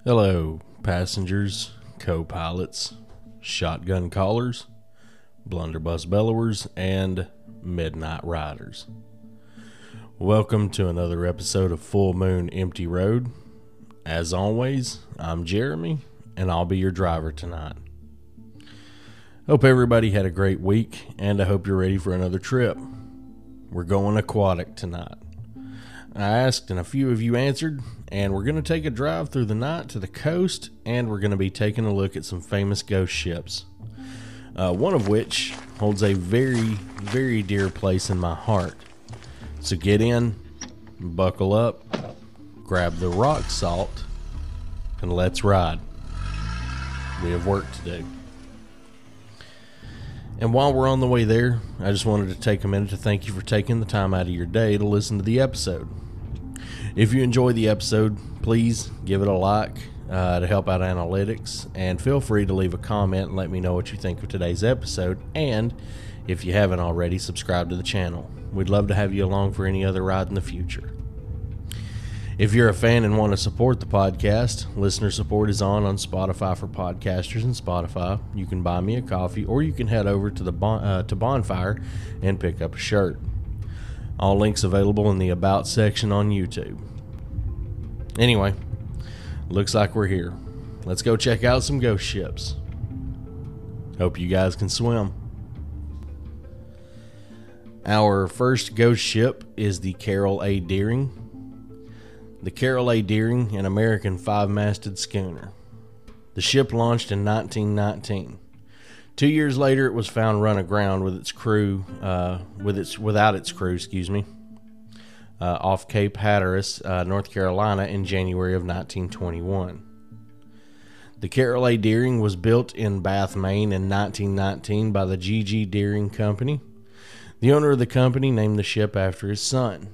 Hello, passengers, co-pilots, shotgun callers, blunderbuss bellowers, and midnight riders. Welcome to another episode of Full Moon Empty Road. As always, I'm Jeremy, and I'll be your driver tonight. Hope everybody had a great week, and I hope you're ready for another trip. We're going aquatic tonight. I asked and a few of you answered, and we're going to take a drive through the night to the coast, and we're going to be taking a look at some famous ghost ships. One of which holds a very, very dear place in my heart. So get in, buckle up, grab the rock salt, and let's ride. We have work to do. And while we're on the way there, I just wanted to take a minute to thank you for taking the time out of your day to listen to the episode. If you enjoy the episode, please give it a like to help out analytics, and feel free to leave a comment and let me know what you think of today's episode, and if you haven't already, subscribe to the channel. We'd love to have you along for any other ride in the future. If you're a fan and want to support the podcast, listener support is on Spotify for podcasters and Spotify. You can buy me a coffee, or you can head over to the Bonfire and pick up a shirt. All links available in the About section on YouTube. Anyway, looks like we're here. Let's go check out some ghost ships. Hope you guys can swim. Our first ghost ship is the Carroll A. Deering. The Carroll A. Deering, an American five-masted schooner. The ship launched in 1919. 2 years later, it was found run aground with its crew, without its crew, off Cape Hatteras, North Carolina, in January of 1921. The Carroll A. Deering was built in Bath, Maine, in 1919 by the G.G. Deering Company. The owner of the company named the ship after his son.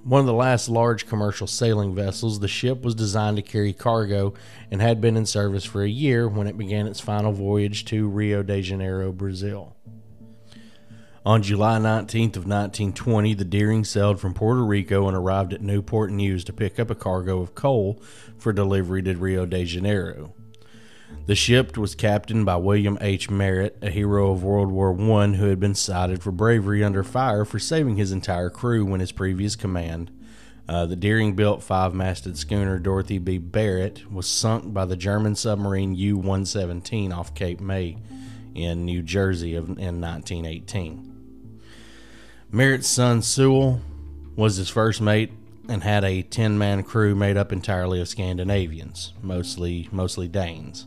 One of the last large commercial sailing vessels, the ship was designed to carry cargo and had been in service for a year when it began its final voyage to Rio de Janeiro, Brazil. On July 19th of 1920, the Deering sailed from Puerto Rico and arrived at Newport News to pick up a cargo of coal for delivery to Rio de Janeiro. The ship was captained by William H. Merritt, a hero of World War I who had been cited for bravery under fire for saving his entire crew when his previous command, the Deering-built five-masted schooner Dorothy B. Barrett, was sunk by the German submarine U-117 off Cape May in New Jersey in 1918. Merritt's son Sewell was his first mate and had a 10-man crew made up entirely of Scandinavians, mostly Danes.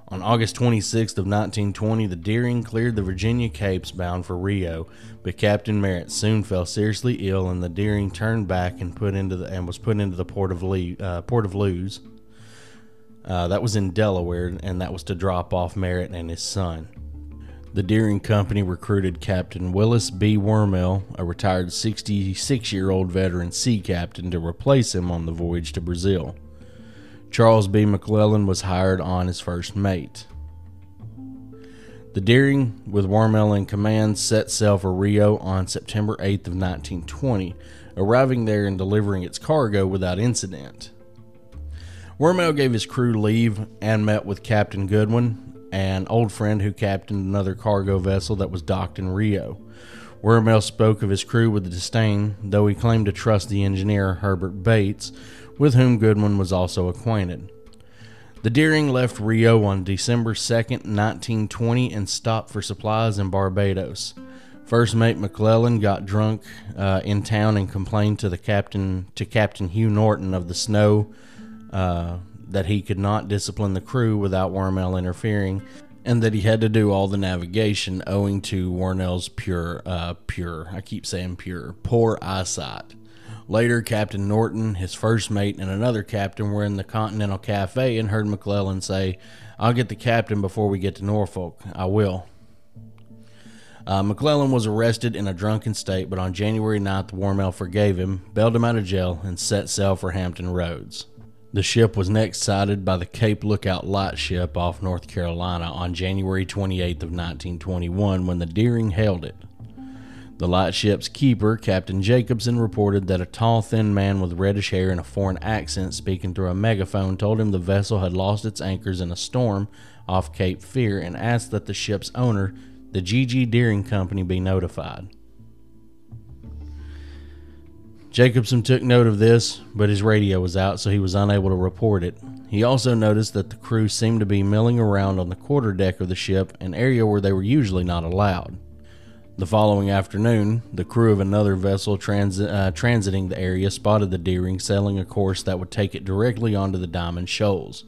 On August 26th of 1920, the Deering cleared the Virginia Capes bound for Rio, but Captain Merritt soon fell seriously ill, and the Deering turned back and was put into the Port of Lewes. That was in Delaware, and that was to drop off Merritt and his son. The Deering Company recruited Captain Willis B. Wormel, a retired 66-year-old veteran sea captain, to replace him on the voyage to Brazil. Charles B. McClellan was hired on as first mate. The Deering, with Wormel in command, set sail for Rio on September 8th of 1920, arriving there and delivering its cargo without incident. Wormel gave his crew leave and met with Captain Goodwin, an old friend who captained another cargo vessel that was docked in Rio. Wormel spoke of his crew with disdain, though he claimed to trust the engineer Herbert Bates, with whom Goodwin was also acquainted. The Deering left Rio on December 2nd, 1920, and stopped for supplies in Barbados. First mate McClellan got drunk in town and complained to Captain Hugh Norton of the Snow that he could not discipline the crew without Wormel interfering, and that he had to do all the navigation owing to Wormel's poor eyesight. Later, Captain Norton, his first mate, and another captain were in the Continental Cafe and heard McClellan say, "I'll get the captain before we get to Norfolk. I will." McClellan was arrested in a drunken state, but on January 9th, Wormel forgave him, bailed him out of jail, and set sail for Hampton Roads. The ship was next sighted by the Cape Lookout lightship off North Carolina on January 28th of 1921 when the Deering hailed it. The lightship's keeper, Captain Jacobson, reported that a tall, thin man with reddish hair and a foreign accent speaking through a megaphone told him the vessel had lost its anchors in a storm off Cape Fear and asked that the ship's owner, the G.G. Deering Company, be notified. Jacobson took note of this, but his radio was out, so he was unable to report it. He also noticed that the crew seemed to be milling around on the quarterdeck of the ship, an area where they were usually not allowed. The following afternoon, the crew of another vessel transiting the area spotted the Deering sailing a course that would take it directly onto the Diamond Shoals.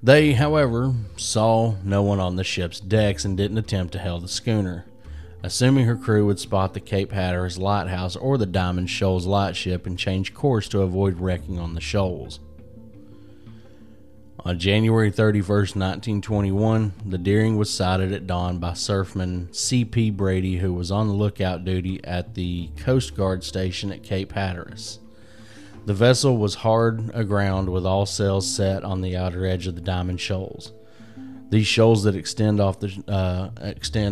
They, however, saw no one on the ship's decks and didn't attempt to hail the schooner, assuming her crew would spot the Cape Hatteras lighthouse or the Diamond Shoals lightship and change course to avoid wrecking on the shoals. On January 31st, 1921, the Deering was sighted at dawn by surfman C.P. Brady, who was on lookout duty at the Coast Guard station at Cape Hatteras. The vessel was hard aground with all sails set on the outer edge of the Diamond Shoals. These shoals that extend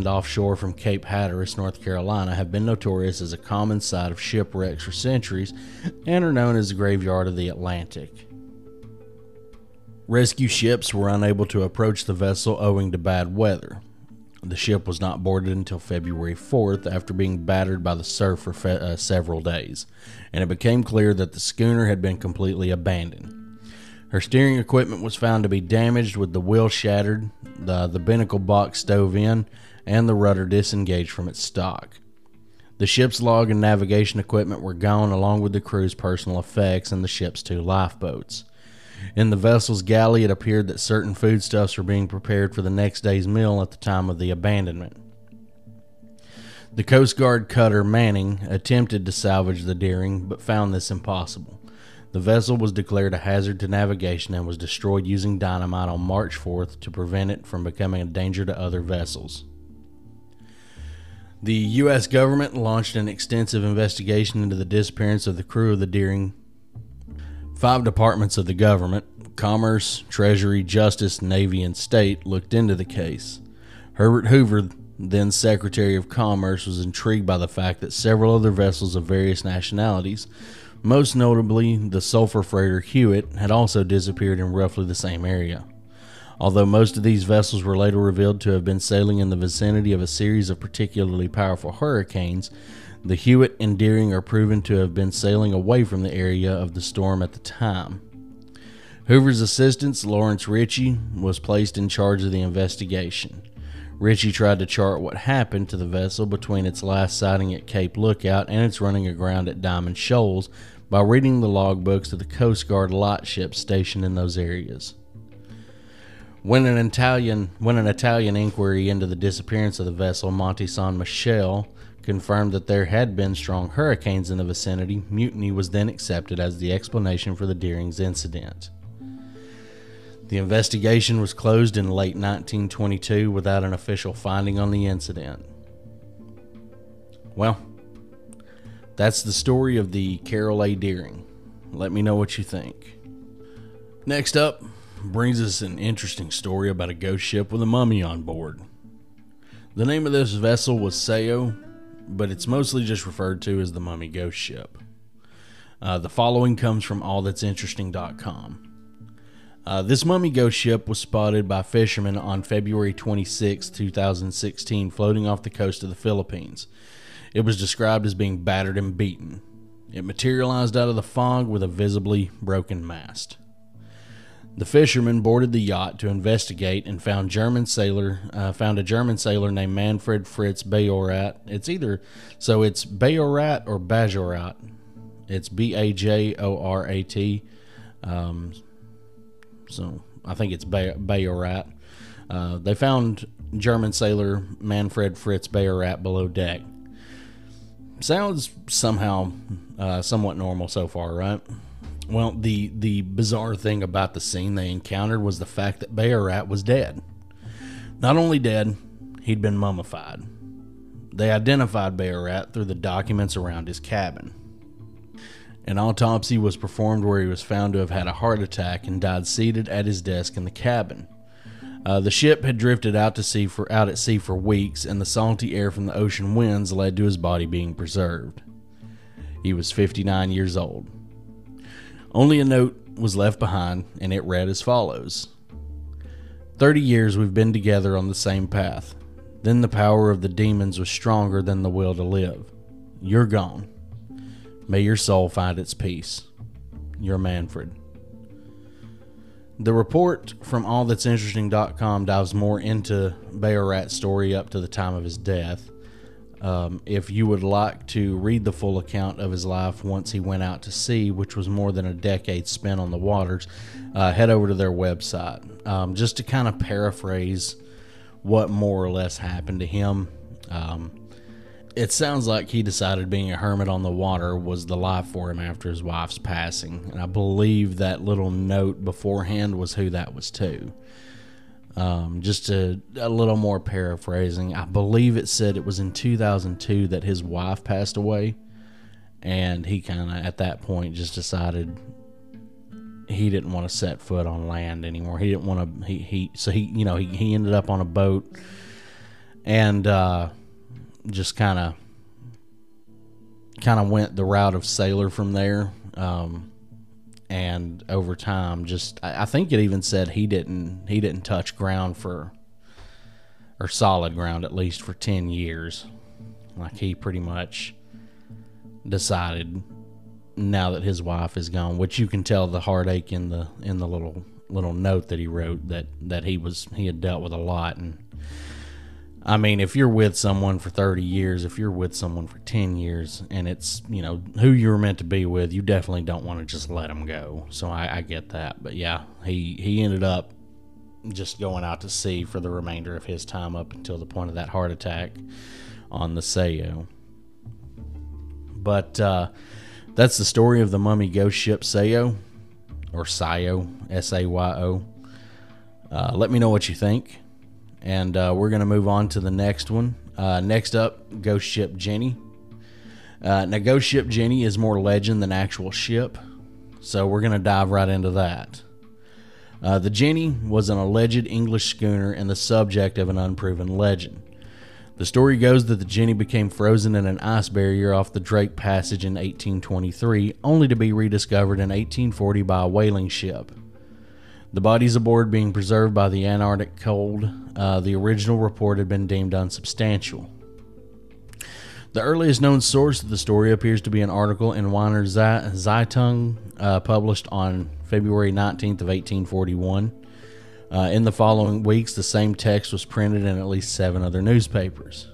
offshore from Cape Hatteras, North Carolina, have been notorious as a common site of shipwrecks for centuries and are known as the graveyard of the Atlantic. Rescue ships were unable to approach the vessel owing to bad weather. The ship was not boarded until February 4th after being battered by the surf for several days, and it became clear that the schooner had been completely abandoned. Her steering equipment was found to be damaged, with the wheel shattered, the binnacle box stove in, and the rudder disengaged from its stock. The ship's log and navigation equipment were gone, along with the crew's personal effects and the ship's 2 lifeboats. In the vessel's galley, it appeared that certain foodstuffs were being prepared for the next day's meal at the time of the abandonment. The Coast Guard cutter Manning attempted to salvage the Deering, but found this impossible. The vessel was declared a hazard to navigation and was destroyed using dynamite on March 4th to prevent it from becoming a danger to other vessels. The U.S. government launched an extensive investigation into the disappearance of the crew of the Deering. 5 departments of the government, Commerce, Treasury, Justice, Navy, and State, looked into the case. Herbert Hoover, then Secretary of Commerce, was intrigued by the fact that several other vessels of various nationalities, most notably the sulfur freighter Hewitt, had also disappeared in roughly the same area. Although most of these vessels were later revealed to have been sailing in the vicinity of a series of particularly powerful hurricanes, the Hewitt and Deering are proven to have been sailing away from the area of the storm at the time. Hoover's assistant, Lawrence Ritchie, was placed in charge of the investigation. Ritchie tried to chart what happened to the vessel between its last sighting at Cape Lookout and its running aground at Diamond Shoals by reading the logbooks of the Coast Guard lightships stationed in those areas. When an Italian inquiry into the disappearance of the vessel, Monte San Michele, confirmed that there had been strong hurricanes in the vicinity, mutiny was then accepted as the explanation for the Deering's incident. The investigation was closed in late 1922 without an official finding on the incident. Well, that's the story of the Carroll A. Deering. Let me know what you think. Next up brings us an interesting story about a ghost ship with a mummy on board. The name of this vessel was Sayo, but it's mostly just referred to as the Mummy Ghost Ship. The following comes from allthat'sinteresting.com. This Mummy Ghost Ship was spotted by fishermen on February 26, 2016, floating off the coast of the Philippines. It was described as being battered and beaten. It materialized out of the fog with a visibly broken mast. The fishermen boarded the yacht to investigate and found a German sailor named Manfred Fritz Bajorat. It's Bajorat or Bajorat. It's Bajorat. So I think it's Bajorat. They found German sailor Manfred Fritz Bajorat below deck. Sounds somehow somewhat normal so far, right? Well, the bizarre thing about the scene they encountered was the fact that Bajorat was dead. Not only dead, he'd been mummified. They identified Bajorat through the documents around his cabin. An autopsy was performed where he was found to have had a heart attack and died seated at his desk in the cabin. The ship had drifted out at sea for weeks, and the salty air from the ocean winds led to his body being preserved. He was 59 years old. Only a note was left behind, and it read as follows: 30 years we've been together on the same path. Then the power of the demons was stronger than the will to live. You're gone. May your soul find its peace. Your Manfred. The report from allthat'sinteresting.com dives more into Bayorat's story up to the time of his death. If you would like to read the full account of his life once he went out to sea, which was more than a decade spent on the waters, head over to their website. Just to kind of paraphrase what more or less happened to him. It sounds like he decided being a hermit on the water was the life for him after his wife's passing. And I believe that little note beforehand was who that was to. Just a little more paraphrasing. I believe it said it was in 2002 that his wife passed away. And he kind of, at that point, just decided he didn't want to set foot on land anymore. He didn't want to, he ended up on a boat and, just kind of went the route of sailor from there, and over time, I think it even said he didn't touch ground or solid ground at least for 10 years. Like he pretty much decided now that his wife is gone, which you can tell the heartache in the little note that he wrote that he had dealt with a lot. And I mean, if you're with someone for 30 years, if you're with someone for 10 years, and it's, who you were meant to be with, you definitely don't want to just let them go. So I get that. But yeah, he ended up just going out to sea for the remainder of his time up until the point of that heart attack on the Sayo. But that's the story of the mummy ghost ship Sayo, or Sayo, S-A-Y-O. Let me know what you think. And we're going to move on to the next one. Next up, Ghost Ship Jenny. Now, Ghost Ship Jenny is more legend than actual ship, so we're going to dive right into that. The Jenny was an alleged English schooner and the subject of an unproven legend. The story goes that the Jenny became frozen in an ice barrier off the Drake Passage in 1823, only to be rediscovered in 1840 by a whaling ship. The bodies aboard being preserved by the Antarctic cold, the original report had been deemed unsubstantial. The earliest known source of the story appears to be an article in Wiener Zeitung, published on February 19th of 1841. In the following weeks, the same text was printed in at least 7 other newspapers.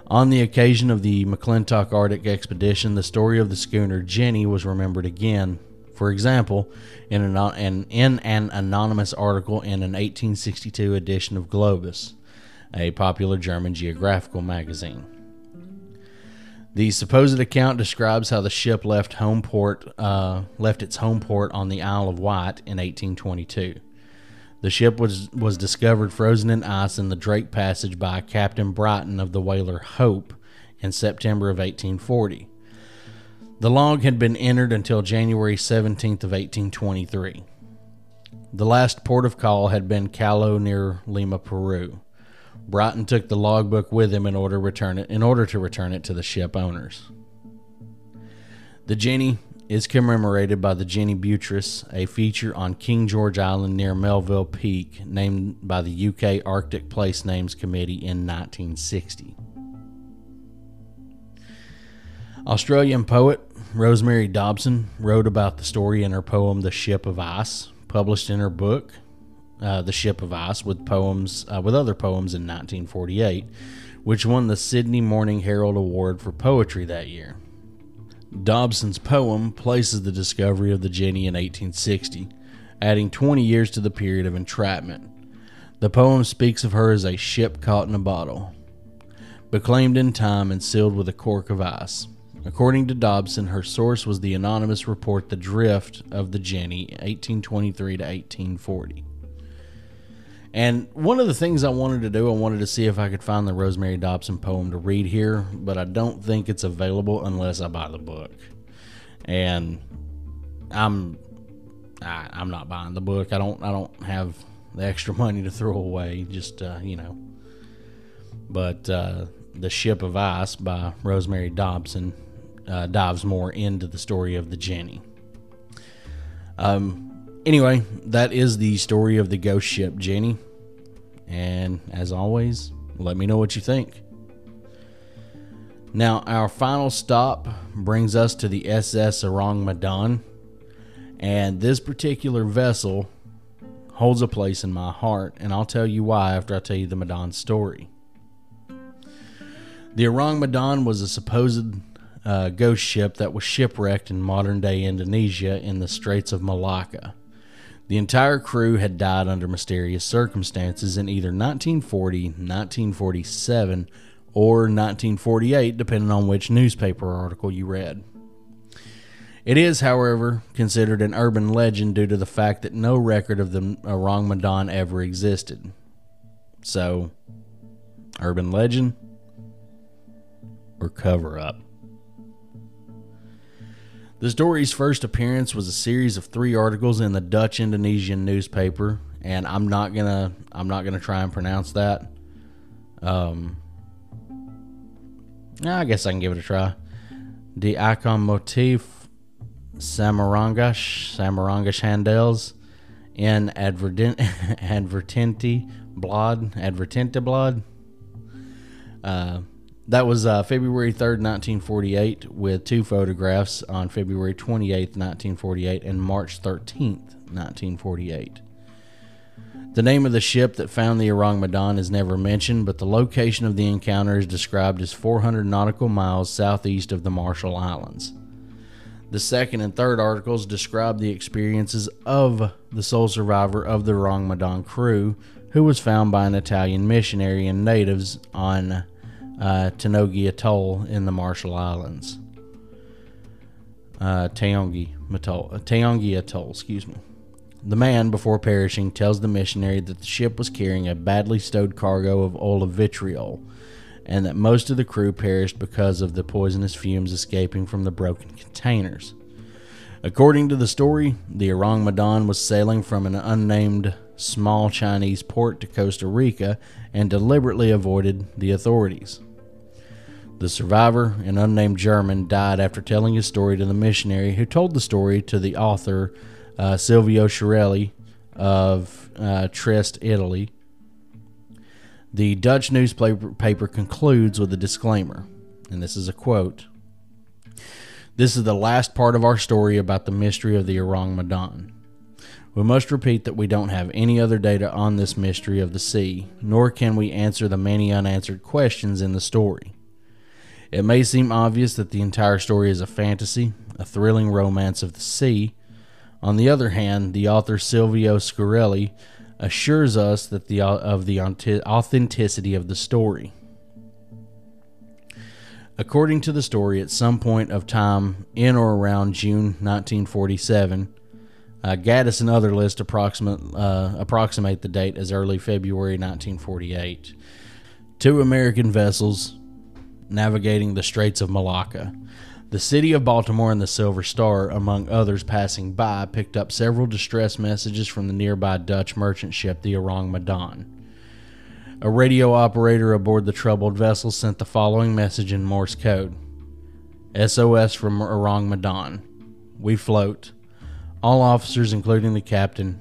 On the occasion of the McClintock Arctic expedition, the story of the schooner Jenny was remembered again. For example, in an anonymous article in an 1862 edition of Globus, a popular German geographical magazine. The supposed account describes how the ship left its home port on the Isle of Wight in 1822. The ship was discovered frozen in ice in the Drake Passage by Captain Brighton of the whaler Hope in September of 1840. The log had been entered until January 17th of 1823. The last port of call had been Callao near Lima, Peru. Brighton took the logbook with him in order to return it to the ship owners. The Jenny is commemorated by the Jenny Buttress, a feature on King George Island near Melville Peak, named by the UK Arctic Place Names Committee in 1960. Australian poet Rosemary Dobson wrote about the story in her poem The Ship of Ice, published in her book The Ship of Ice, with other poems in 1948, which won the Sydney Morning Herald Award for Poetry that year. Dobson's poem places the discovery of the Jenny in 1860, adding 20 years to the period of entrapment. The poem speaks of her as a ship caught in a bottle, beclaimed in time and sealed with a cork of ice. According to Dobson, her source was the anonymous report The Drift of the Jenny, 1823 to 1840. And one of the things I wanted to do, I wanted to see if I could find the Rosemary Dobson poem to read here, but I don't think it's available unless I buy the book. And I'm not buying the book. I don't have extra money to throw away, just, But The Ship of Ice by Rosemary Dobson dives more into the story of the Jenny. Anyway, that is the story of the ghost ship Jenny. And as always, let me know what you think. Now, our final stop brings us to the SS Ourang Medan. And this particular vessel holds a place in my heart, and I'll tell you why after I tell you the Medan story. The Ourang Medan was a supposed ghost ship that was shipwrecked in modern-day Indonesia in the Straits of Malacca. The entire crew had died under mysterious circumstances in either 1940, 1947, or 1948, depending on which newspaper article you read. It is, however, considered an urban legend due to the fact that no record of the Ourang Medan ever existed. So, urban legend or cover-up? The story's first appearance was a series of 3 articles in the Dutch Indonesian newspaper, and I'm not gonna try and pronounce that. I guess I can give it a try. De Icon Motif Samarangas Handels in Advertente Blad. That was February 3rd, 1948, with 2 photographs on February 28th, 1948, and March 13th, 1948. The name of the ship that found the Ourang Medan is never mentioned, but the location of the encounter is described as 400 nautical miles southeast of the Marshall Islands. The second and third articles describe the experiences of the sole survivor of the Ourang Medan crew, who was found by an Italian missionary and natives on Taongi Atoll in the Marshall Islands. Taongi Atoll, excuse me. The man, before perishing, tells the missionary that the ship was carrying a badly stowed cargo of oil of vitriol, and that most of the crew perished because of the poisonous fumes escaping from the broken containers. According to the story, the Ourang Medan was sailing from an unnamed small Chinese port to Costa Rica and deliberately avoided the authorities. The survivor, an unnamed German, died after telling his story to the missionary, who told the story to the author, Silvio Chiarelli of Trieste, Italy. The Dutch newspaper concludes with a disclaimer, and this is a quote. "This is the last part of our story about the mystery of the Ourang Medan. We must repeat that we don't have any other data on this mystery of the sea, nor can we answer the many unanswered questions in the story. It may seem obvious that the entire story is a fantasy, a thrilling romance of the sea. On the other hand, the author Silvio Chiarelli assures us that of the authenticity of the story. According to the story, at some point of time in or around June 1947, Gaddis and other lists approximate the date as early February 1948, 2 American vessels navigating the Straits of Malacca. The city of Baltimore and the Silver Star, among others passing by, picked up several distress messages from the nearby Dutch merchant ship, the Ourang Medan. A radio operator aboard the troubled vessel sent the following message in Morse code. SOS from Ourang Medan. We float. All officers, including the captain,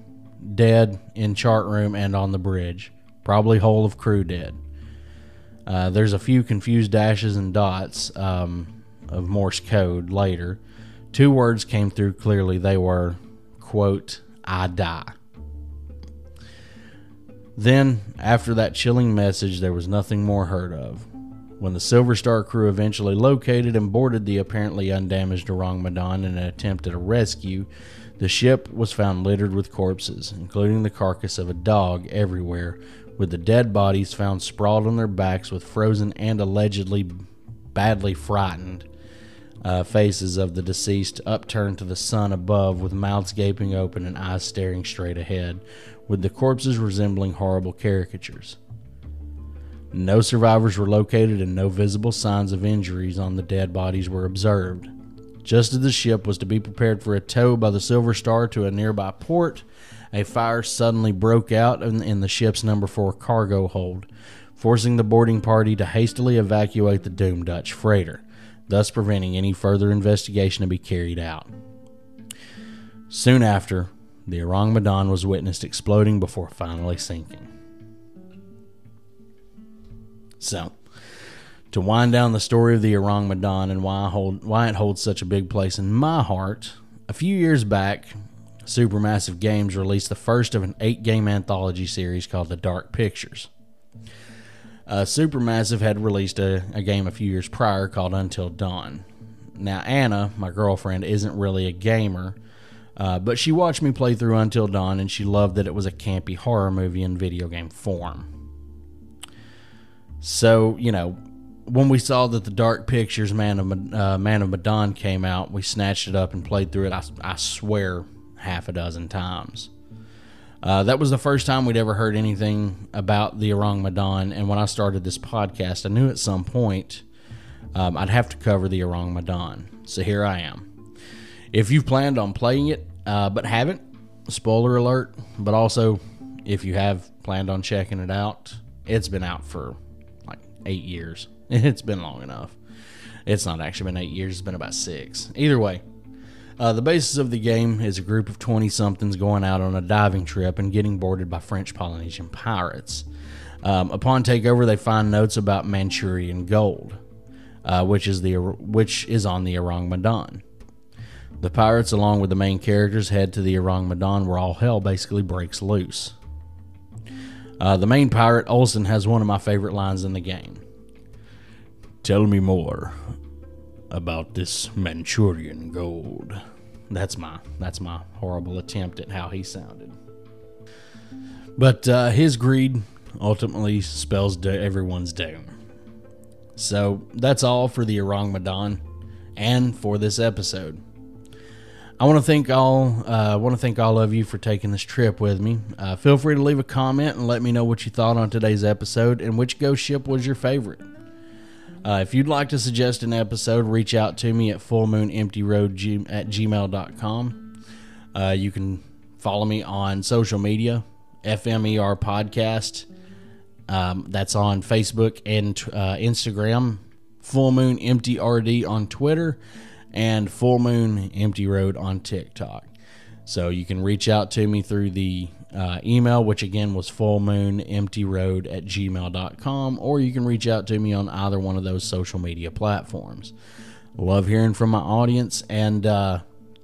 dead in chart room and on the bridge. Probably whole of crew dead. There's a few confused dashes and dots of Morse code later. 2 words came through clearly. They were, quote, I die. Then, after that chilling message, there was nothing more heard of. When the Silver Star crew eventually located and boarded the apparently undamaged Ourang Medan in an attempt at a rescue, the ship was found littered with corpses, including the carcass of a dog everywhere, with the dead bodies found sprawled on their backs with frozen and allegedly badly frightened faces of the deceased upturned to the sun above, with mouths gaping open and eyes staring straight ahead, with the corpses resembling horrible caricatures. No survivors were located and no visible signs of injuries on the dead bodies were observed. Just as the ship was to be prepared for a tow by the Silver Star to a nearby port, a fire suddenly broke out in the ship's number 4 cargo hold, forcing the boarding party to hastily evacuate the doomed Dutch freighter, thus preventing any further investigation to be carried out. Soon after, the Ourang Medan was witnessed exploding before finally sinking. So, to wind down the story of the Ourang Medan and why it holds such a big place in my heart, a few years back, Supermassive Games released the first of an 8-game anthology series called The Dark Pictures. Supermassive had released a game a few years prior called Until Dawn. Now, Anna, my girlfriend, isn't really a gamer, but she watched me play through Until Dawn, and she loved that it was a campy horror movie in video game form. So, when we saw that the Dark Pictures Man of Medan came out, we snatched it up and played through it, I swear, half a dozen times. That was the first time we'd ever heard anything about the Ourang Medan, and when I started this podcast, I knew at some point I'd have to cover the Ourang Medan. So here I am. If you've planned on playing it, but haven't, spoiler alert, but also if you have planned on checking it out, it's been out for like 8 years. It's been long enough. It's not actually been 8 years, it's been about 6. Either way, the basis of the game is a group of 20-somethings going out on a diving trip and getting boarded by French Polynesian pirates. Upon takeover, they find notes about Manchurian gold, which is on the Ourang Medan. The pirates, along with the main characters, head to the Ourang Medan, where all hell basically breaks loose. The main pirate, Olsen, has one of my favorite lines in the game. "Tell me more about this Manchurian gold." That's my horrible attempt at how he sounded. But his greed ultimately spells everyone's doom. So that's all for the Ourang Medan and for this episode. I want to thank all of you for taking this trip with me. Feel free to leave a comment and let me know what you thought on today's episode and which ghost ship was your favorite. If you'd like to suggest an episode, reach out to me at fullmoonemptyroad@gmail.com. You can follow me on social media, FMER Podcast. That's on Facebook and Instagram, Full Moon Empty RD on Twitter, and Full Moon Empty Road on TikTok. So you can reach out to me through the email, which again was fullmoonemptyroad@gmail.com, or you can reach out to me on either one of those social media platforms. Love hearing from my audience, and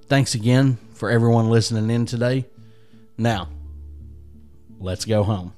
thanks again for everyone listening in today. Now, let's go home.